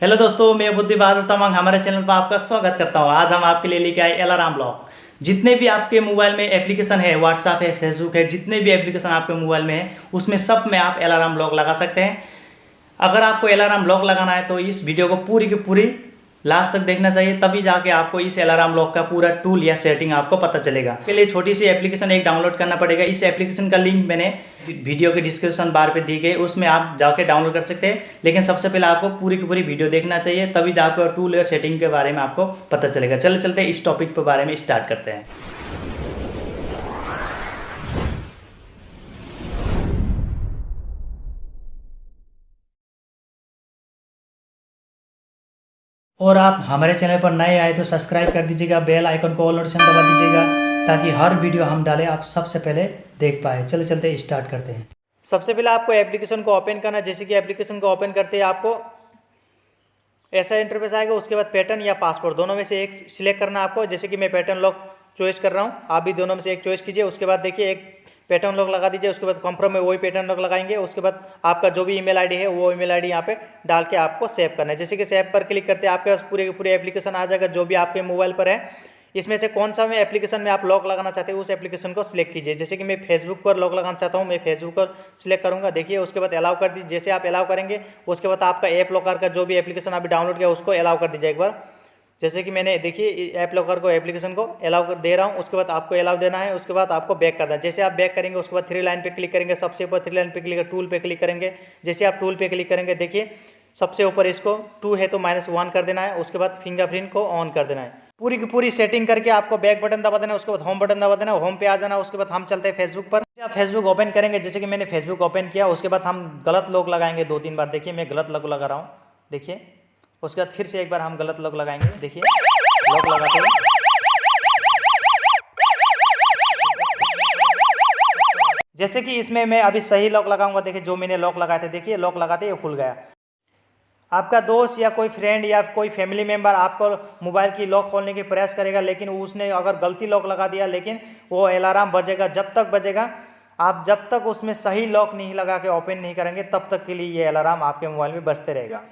Hello दोस्तों, मैं बुद्धि बहादुर तमांग हमारे चैनल पर आपका स्वागत करता हूं। आज हम आपके लिए लेके आए अलार्म ब्लॉक। जितने भी आपके मोबाइल में एप्लीकेशन है, व्हाट्सएप है, फेसबुक है, जितने भी एप्लीकेशन आपके मोबाइल में है उसमें सब में आप अलार्म ब्लॉक लगा सकते हैं। अगर आपको अलार्म ब्लॉक लगाना है तो इस वीडियो को पूरी की पूरी लास्ट तक देखना चाहिए, तभी जाके आपको इस अलार्म ब्लॉक का पूरा टूल या सेटिंग आपको पता चलेगा। इसके लिए छोटी सी एप्लीकेशन एक डाउनलोड करना पड़ेगा। इस एप्लीकेशन का लिंक मैंने वीडियो के डिस्क्रिप्शन बार पे दी गई, उसमें आप जाके डाउनलोड कर सकते हैं। लेकिन सबसे पहले आपको पूरी की पूरी वीडियो देखना चाहिए, तभी जाकर टूल और सेटिंग के बारे में आपको पता चलेगा। चलते चलते इस टॉपिक के बारे में स्टार्ट करते हैं। और आप हमारे चैनल पर नए आए तो सब्सक्राइब कर दीजिएगा, बेल आइकन को ऑल नोटिफिकेशन दबा दीजिएगा, ताकि हर वीडियो हम डालें आप सबसे पहले देख पाए। चलो चलते स्टार्ट करते हैं। सबसे पहले आपको एप्लीकेशन को ओपन करना है। जैसे कि एप्लीकेशन को ओपन करते ही आपको ऐसा इंटरफेस आएगा। उसके बाद पैटर्न या पासवर्ड दोनों में से एक सिलेक्ट करना है आपको। जैसे कि मैं पैटर्न लॉक चॉइस कर रहा हूँ, आप भी दोनों में से एक चॉइस कीजिए। उसके बाद देखिए एक पैटर्न लॉक लगा दीजिए। उसके बाद कंफर्म में वही पैटर्न लॉक लगाएंगे। उसके बाद आपका जो भी ईमेल आईडी है वो ईमेल आईडी यहाँ पे डाल के आपको सेव करना है। जैसे कि सेव पर क्लिक करते हैं आपके पास पूरे के पूरे एप्लीकेशन आ जाएगा जो भी आपके मोबाइल पर है। इसमें से कौन सा में एप्लीकेशन में आप लॉक लगाना चाहते हैं उस एप्लीकेशन को सिलेक्ट कीजिए। जैसे कि मैं फेसबुक पर लॉक लगाना चाहता हूँ, मैं फेसबुक पर सिलेक्ट करूँगा। देखिए उसके बाद अलाउ कर दीजिए। जैसे आप अलाउ करेंगे उसके बाद आपका ऐप लॉकर का जो भी एप्लीकेशन आप डाउनलोड किया उसको अलाउ कर दीजिए एक बार। जैसे कि मैंने देखिए ऐप लॉकर को एप्लीकेशन को अलाउ कर दे रहा हूँ। उसके बाद आपको अलाउ देना है। उसके बाद आपको बैक करना है। जैसे आप बैक करेंगे उसके बाद थ्री लाइन पे क्लिक करेंगे। सबसे ऊपर थ्री लाइन पे क्लिक टूल पे क्लिक करेंगे। जैसे आप टूल पे क्लिक करेंगे देखिए सबसे ऊपर इसको 2 है तो -1 कर देना है। उसके बाद फिंगरप्रिंट को ऑन कर देना है। पूरी की पूरी सेटिंग करके आपको बैक बटन दबा देना है। उसके बाद होम बटन दबा देना है, होम पे आ जाना। उसके बाद हम चलते हैं फेसबुक पर। आप फेसबुक ओपन करेंगे। जैसे कि मैंने फेसबुक ओपन किया, उसके बाद हम गलत लॉक लगाएंगे 2-3 बार। देखिए मैं गलत लॉक लगा रहा हूँ, देखिए। उसके बाद फिर से एक बार हम गलत लॉक लगाएंगे। देखिए लॉक लगाते हैं, जैसे कि इसमें मैं अभी सही लॉक लगाऊंगा। देखिए जो मैंने लॉक लगाए थे, देखिए लॉक लगाते ही खुल गया। आपका दोस्त या कोई फ्रेंड या कोई फैमिली मेम्बर आपको मोबाइल की लॉक खोलने की प्रयास करेगा, लेकिन उसने अगर गलती लॉक लगा दिया, लेकिन वो अलार्म बजेगा जब तक बजेगा। आप जब तक उसमें सही लॉक नहीं लगा के ओपन नहीं करेंगे तब तक के लिए ये अलार्म आपके मोबाइल में बजते रहेगा।